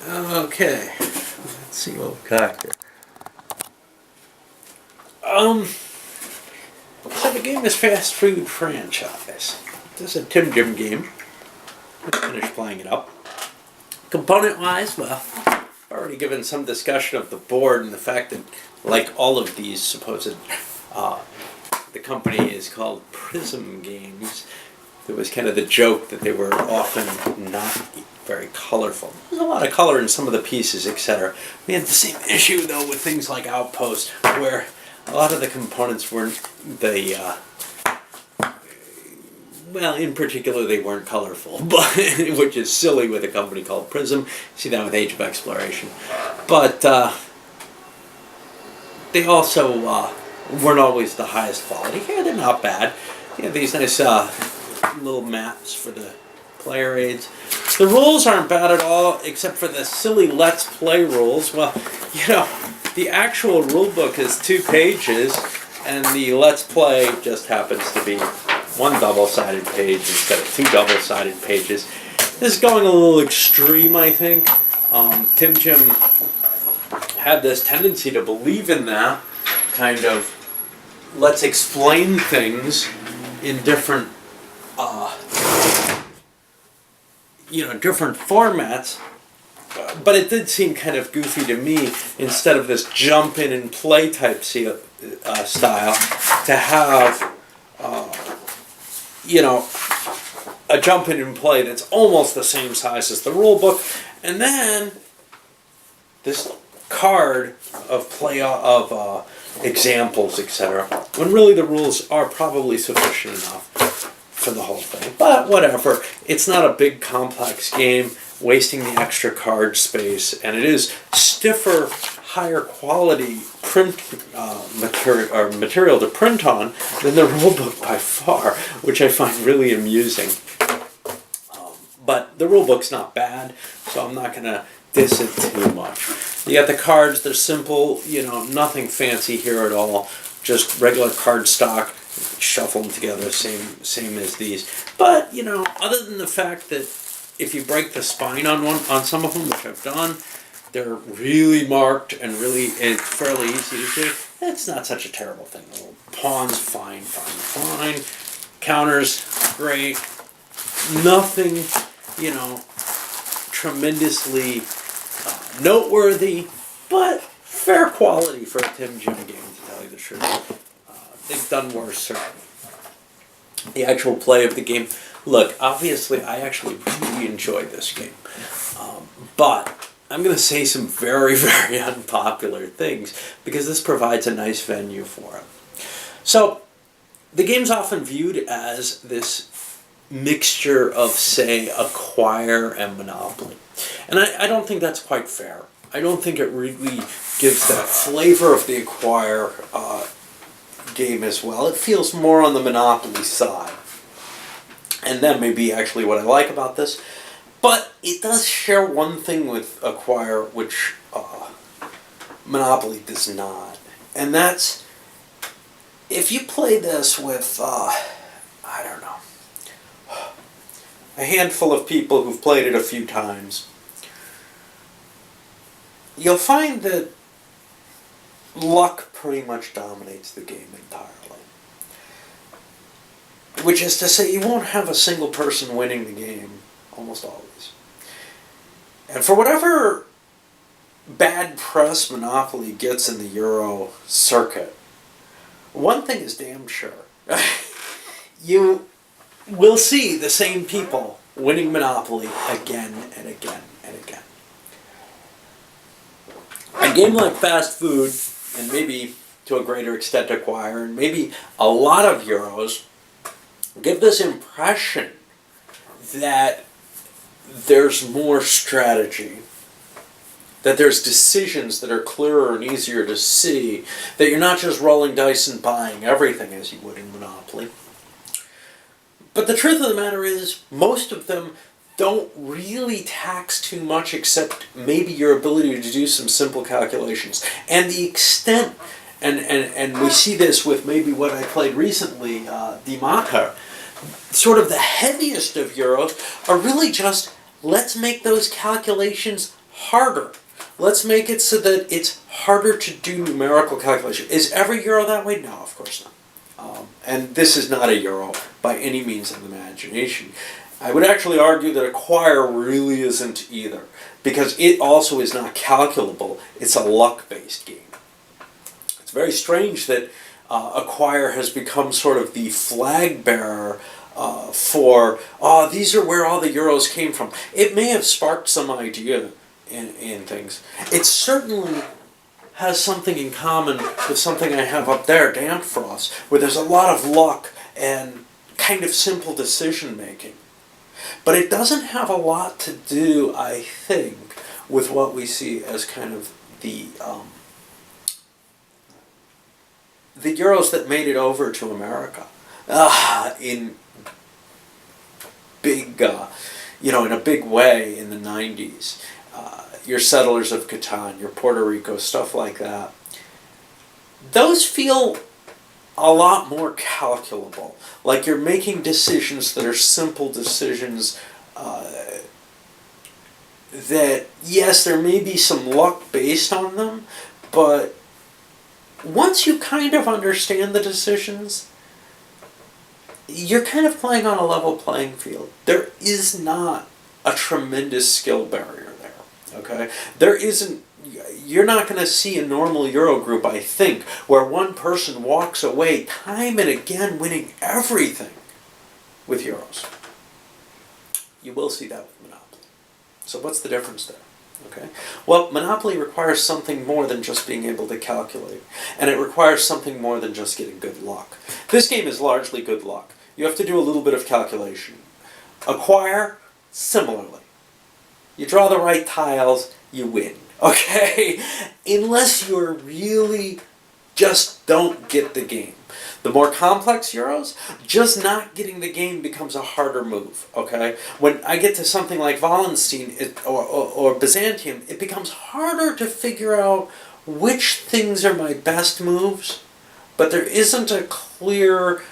Okay, let's see what we got here. So the game is Fast Food Franchise. This is a Tim Jim game. Let's finish playing it up. Component-wise, well, I've already given some discussion of the board and the fact that, like all of these supposed, the company is called Prism Games. There was kind of the joke that they were often not very colorful. There's a lot of color in some of the pieces, etc. We had the same issue, though, with things like Outpost, where a lot of the components weren't well, in particular, they weren't colorful, but which is silly with a company called Prism. See that with Age of Exploration. But they also weren't always the highest quality. Yeah, they're not bad. You have these nice little maps for the player aids. The rules aren't bad at all, except for the silly Let's Play rules. Well, you know, the actual rule book is 2 pages, and the Let's Play just happens to be 1 double-sided page instead of 2 double-sided pages. This is going a little extreme, I think. Tim Jim had this tendency to believe in that kind of let's explain things in different different formats, but it did seem kind of goofy to me, instead of this jump in and play type style, to have a jump in and play that's almost the same size as the rule book, and then this card of examples, etc. When really the rules are probably sufficient enough for the whole thing. But whatever, it's not a big complex game, wasting the extra card space, and it is stiffer, higher quality print material to print on than the rulebook by far, which I find really amusing. But the rulebook's not bad, so I'm not going to diss it too much. You got the cards, they're simple, nothing fancy here at all, just regular card stock, shuffle them together, same as these. But, other than the fact that if you break the spine on some of them, which I've done, they're really marked and it's fairly easy to do. It's not such a terrible thing. The little pawns, fine. Counters, great. Nothing, tremendously noteworthy, but fair quality for a Tim Jim game, to tell you the truth. They've done worse, certainly. The actual play of the game. Look, obviously, I actually really enjoyed this game. But I'm going to say some very, very unpopular things, because this provides a nice venue for it. So, the game's often viewed as this mixture of, say, Acquire and Monopoly. And I don't think that's quite fair. I don't think it really gives that flavor of the Acquire game as well. It feels more on the Monopoly side. And that may be actually what I like about this. But it does share one thing with Acquire, which Monopoly does not. And that's, if you play this with, a handful of people who've played it a few times, you'll find that luck pretty much dominates the game entirely. Which is to say, you won't have a single person winning the game, almost always. And for whatever bad press Monopoly gets in the Euro circuit, one thing is damn sure. You will see the same people winning Monopoly again and again and again. A game like Fast Food, and maybe to a greater extent Acquire, and maybe a lot of Euros, give this impression that there's more strategy, that there's decisions that are clearer and easier to see, that you're not just rolling dice and buying everything as you would in Monopoly. But the truth of the matter is, most of them don't really tax too much, except maybe your ability to do some simple calculations. And the extent, and we see this with maybe what I played recently, Die Macher, sort of the heaviest of Euros are really just, let's make those calculations harder. Let's make it so that it's harder to do numerical calculation. Is every Euro that way? No, of course not. And this is not a Euro by any means of the imagination. I would actually argue that Acquire really isn't either, because it also is not calculable. It's a luck-based game. It's very strange that Acquire has become sort of the flag bearer for, these are where all the Euros came from. It may have sparked some idea in things. It certainly has something in common with something I have up there, Danfrost, where there's a lot of luck and kind of simple decision making. But it doesn't have a lot to do, I think, with what we see as kind of the Euros that made it over to America in big, in a big way in the 90s. Your Settlers of Catan, your Puerto Rico, stuff like that. Those feel a lot more calculable. Like you're making decisions that are simple decisions that, yes, there may be some luck based on them, but once you kind of understand the decisions, you're kind of playing on a level playing field. There is not a tremendous skill barrier there, okay? There isn't, you're not going to see a normal Euro group, I think, where one person walks away time and again winning everything with Euros. You will see that with Monopoly. So what's the difference there? Okay. Well, Monopoly requires something more than just being able to calculate, and it requires something more than just getting good luck. This game is largely good luck. You have to do a little bit of calculation. Acquire, similarly. You draw the right tiles, you win. Okay? Unless you're really just don't get the game. The more complex Euros, just not getting the game becomes a harder move, okay? When I get to something like Wallenstein or Byzantium, it becomes harder to figure out which things are my best moves, but there isn't a clear,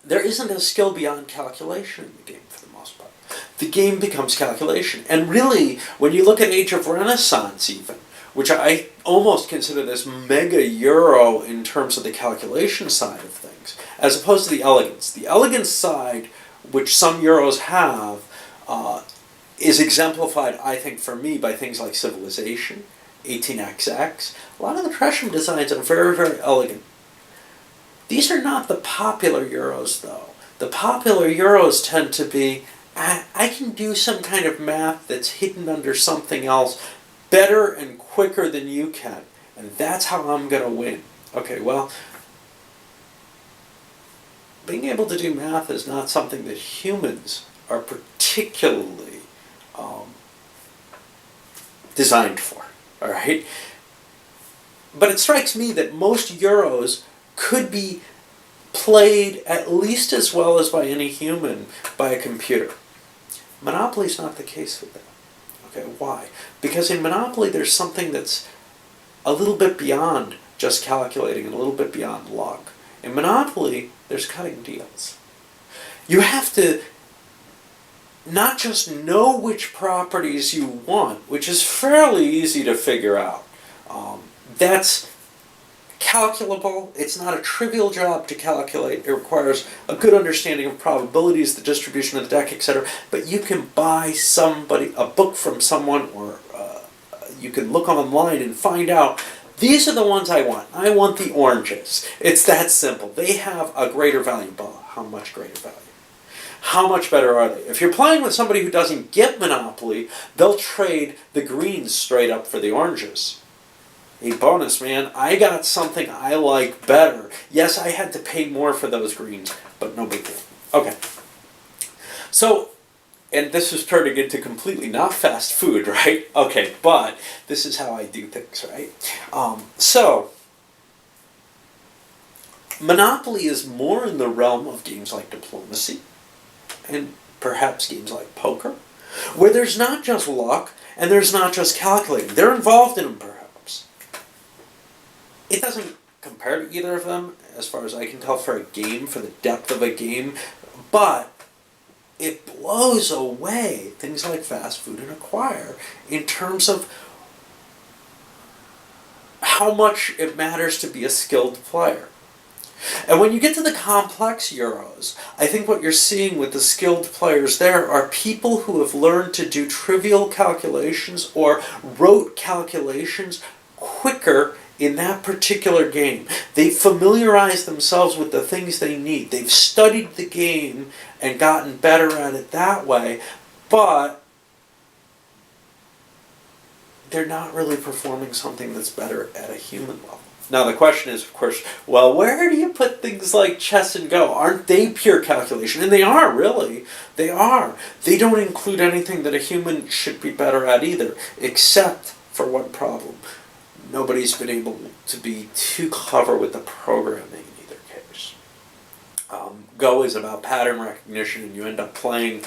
there isn't a skill beyond calculation in the game for the most part. The game becomes calculation. And really, when you look at Age of Renaissance even, which I almost consider this mega Euro in terms of the calculation side of things, as opposed to the elegance. The elegance side, which some Euros have, is exemplified, I think, for me, by things like Civilization, 18XX. A lot of the Tresham designs are very, very elegant. These are not the popular Euros, though. The popular Euros tend to be, I can do some kind of math that's hidden under something else better and quicker than you can, and that's how I'm going to win. Okay, well, being able to do math is not something that humans are particularly designed for, all right? But it strikes me that most Euros could be played at least as well as by any human by a computer. Monopoly's not the case with that. Okay, why? Because in Monopoly there's something that's a little bit beyond just calculating and a little bit beyond luck. In Monopoly, there's cutting deals. You have to not just know which properties you want, which is fairly easy to figure out. That's calculable. It's not a trivial job to calculate. It requires a good understanding of probabilities, the distribution of the deck, etc. But you can buy a book from someone, or you can look online and find out, these are the ones I want. I want the oranges. It's that simple. They have a greater value. But how much greater value? How much better are they? If you're playing with somebody who doesn't get Monopoly, they'll trade the greens straight up for the oranges. Hey, bonus, man, I got something I like better. Yes, I had to pay more for those greens, but no big deal. Okay. So, and this is turning into completely not fast food, right? Okay, but this is how I do things, right? So, Monopoly is more in the realm of games like diplomacy, and perhaps games like poker, where there's not just luck, and there's not just calculating. They're involved in them, perhaps. It doesn't compare to either of them, as far as I can tell, for a game, for the depth of a game, but it blows away things like Fast Food and Acquire in terms of how much it matters to be a skilled player. And when you get to the complex Euros, I think what you're seeing with the skilled players there are people who have learned to do trivial calculations or rote calculations quicker in that particular game. They've familiarized themselves with the things they need. They've studied the game and gotten better at it that way, but they're not really performing something that's better at a human level. Now the question is, of course, well, where do you put things like chess and Go? Aren't they pure calculation? And they are, really. They are. They don't include anything that a human should be better at either, except for one problem. Nobody's been able to be too clever with the programming in either case. Go is about pattern recognition, and you end up playing...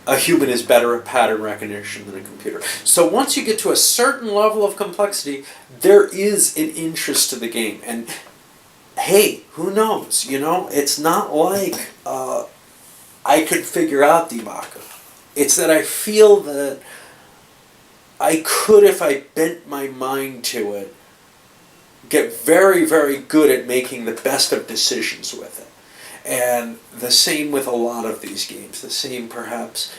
a human is better at pattern recognition than a computer. So once you get to a certain level of complexity, there is an interest to the game. And hey, who knows? You know, it's not like I could figure out DMACA. It's that I feel that I could, if I bent my mind to it, get very, very good at making the best of decisions with it. And the same with a lot of these games. The same perhaps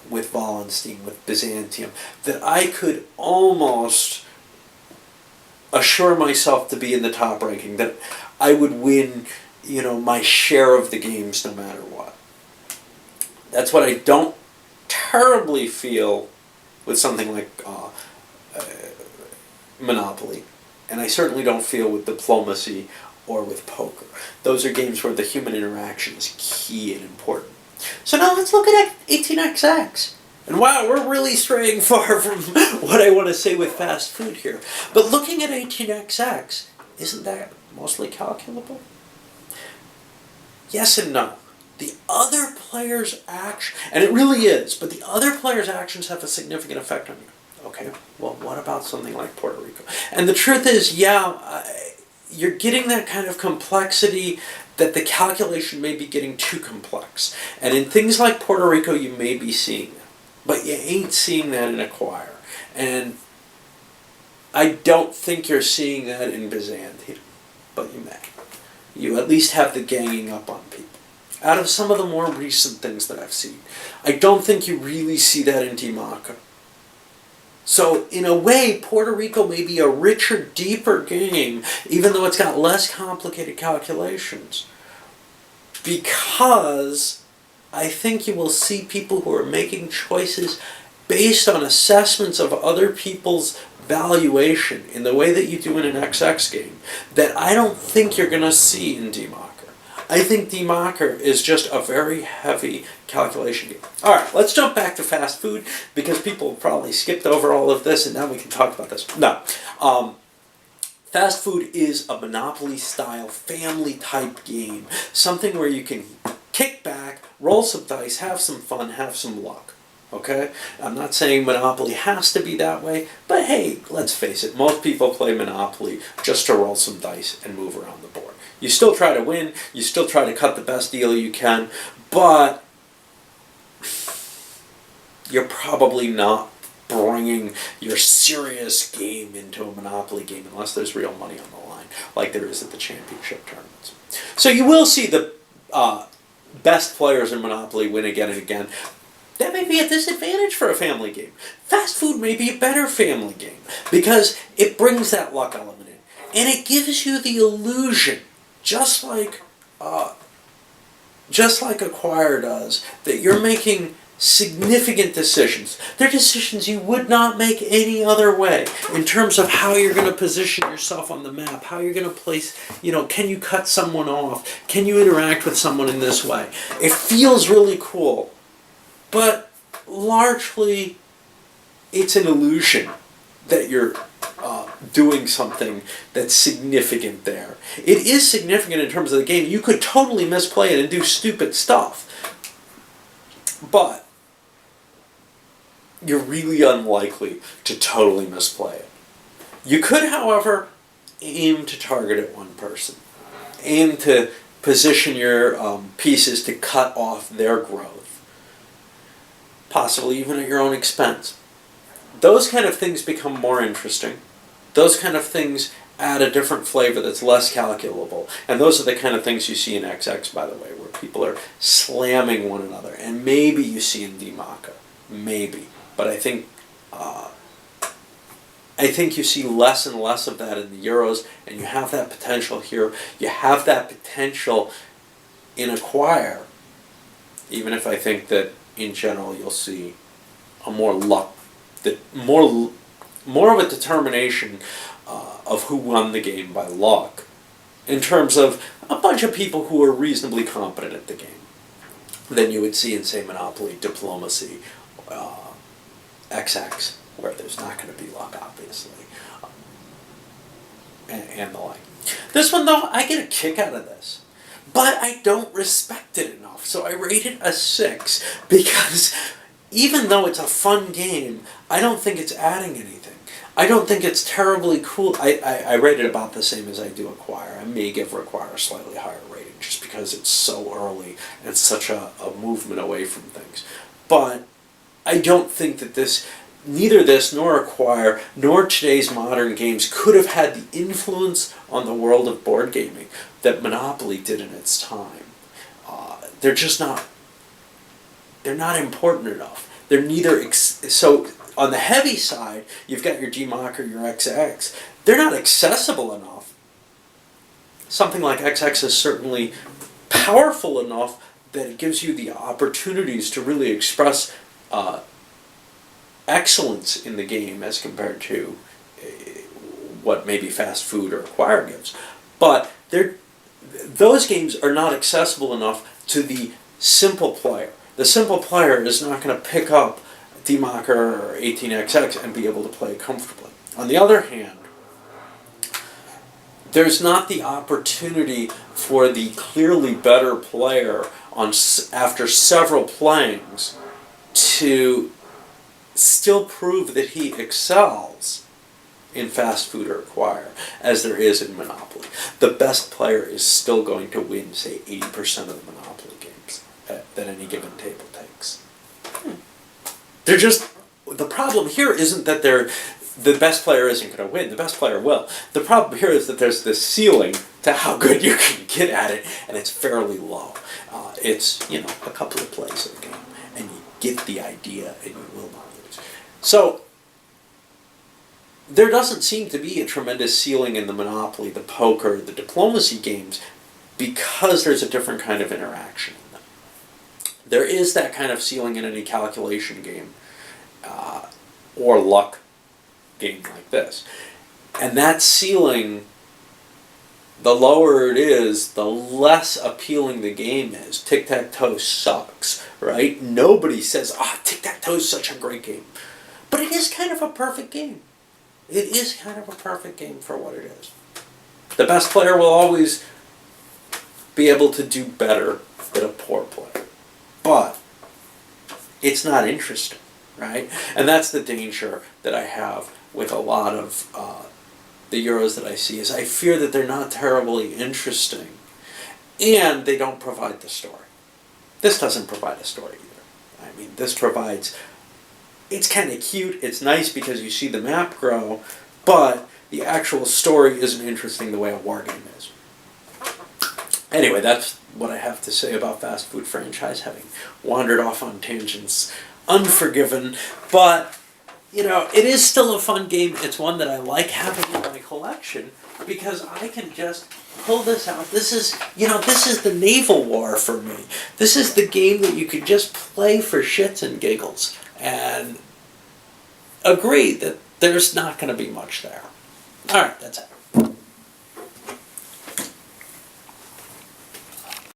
with Wallenstein, with Byzantium. That I could almost assure myself to be in the top ranking. That I would win, you know, my share of the games no matter what. That's what I don't terribly feel with something like Monopoly. And I certainly don't feel with Diplomacy or with poker. Those are games where the human interaction is key and important. So now let's look at 18xx. And wow, we're really straying far from what I want to say with Fast Food here. But looking at 18xx, isn't that mostly calculable? Yes and no. The other player's action, and it really is, but the other player's actions have a significant effect on you. Okay, well, what about something like Puerto Rico? And the truth is, yeah, you're getting that kind of complexity that the calculation may be getting too complex. And in things like Puerto Rico, you may be seeing that. But you ain't seeing that in Acquire. And I don't think you're seeing that in Byzantium. But you may. You at least have the ganging up on people. Out of some of the more recent things that I've seen, I don't think you really see that in DMACA. So, in a way, Puerto Rico may be a richer, deeper game, even though it's got less complicated calculations. Because I think you will see people who are making choices based on assessments of other people's valuation in the way that you do in an XX game that I don't think you're going to see in DMACA. I think DMACA is just a very heavy calculation game. Alright, let's jump back to Fast Food because people probably skipped over all of this and now we can talk about this. No. Fast Food is a Monopoly-style, family-type game. Something where you can kick back, roll some dice, have some fun, have some luck. Okay? I'm not saying Monopoly has to be that way, but hey, let's face it, most people play Monopoly just to roll some dice and move around the board. You still try to win, you still try to cut the best deal you can, but you're probably not bringing your serious game into a Monopoly game unless there's real money on the line, like there is at the championship tournaments. So you will see the best players in Monopoly win again and again. That may be a disadvantage for a family game. Fast Food may be a better family game because it brings that luck element in. And it gives you the illusion, just like Acquire does, that you're making significant decisions. They're decisions you would not make any other way in terms of how you're going to position yourself on the map, how you're going to place, can you cut someone off? Can you interact with someone in this way? It feels really cool. But largely, it's an illusion that you're doing something that's significant there. It is significant in terms of the game. You could totally misplay it and do stupid stuff. But you're really unlikely to totally misplay it. You could, however, aim to target at one person. Aim to position your pieces to cut off their growth, possibly even at your own expense. Those kind of things become more interesting. Those kind of things add a different flavor that's less calculable. And those are the kind of things you see in XX, by the way, where people are slamming one another. And maybe you see in DMACA. Maybe. But I think you see less and less of that in the Euros, and you have that potential here. You have that potential in Acquire, even if I think that in general you'll see a more of a determination of who won the game by luck, in terms of a bunch of people who are reasonably competent at the game, than you would see in, say, Monopoly, Diplomacy, XX, where there's not going to be luck, obviously, and the like. This one, though, I get a kick out of this, but I don't respect it enough, so I rate it a 6, because even though it's a fun game, I don't think it's adding anything. I don't think it's terribly cool. I rate it about the same as I do Acquire. I may give Acquire a slightly higher rating just because it's so early and such a movement away from things. But I don't think that neither this nor Acquire nor today's modern games could have had the influence on the world of board gaming that Monopoly did in its time. They're just not. They're not important enough. They're neither so. On the heavy side, you've got your DMACA or your XX. They're not accessible enough. Something like XX is certainly powerful enough that it gives you the opportunities to really express excellence in the game as compared to what maybe Fast Food or Acquire gives. But those games are not accessible enough to the simple player. The simple player is not going to pick up DMACA or 18XX and be able to play comfortably. On the other hand, there's not the opportunity for the clearly better player after several playings to still prove that he excels in Fast Food or Acquire as there is in Monopoly. The best player is still going to win, say, 80% of the Monopoly games that any given table takes. They're just, the problem here isn't that the best player isn't going to win. The best player will. The problem here is that there's this ceiling to how good you can get at it, and it's fairly low. It's, a couple of plays of the game, and you get the idea, and you will not lose. So, there doesn't seem to be a tremendous ceiling in the Monopoly, the poker, the diplomacy games, because there's a different kind of interaction. There is that kind of ceiling in any calculation game or luck game like this. And that ceiling, the lower it is, the less appealing the game is. Tic-tac-toe sucks, right? Nobody says, tic-tac-toe is such a great game. But it is kind of a perfect game. It is kind of a perfect game for what it is. The best player will always be able to do better than a poor player. But it's not interesting, right? And that's the danger that I have with a lot of the Euros that I see, is I fear that they're not terribly interesting, and they don't provide the story. This doesn't provide a story either. I mean, this provides, it's kind of cute, it's nice because you see the map grow, but the actual story isn't interesting the way a war game is. Anyway, that's what I have to say about Fast Food franchise, having wandered off on tangents, unforgiven, but, it is still a fun game. It's one that I like having in my collection, because I can just pull this out. This is the naval war for me. This is the game that you could just play for shits and giggles, and agree that there's not going to be much there. Alright, that's it.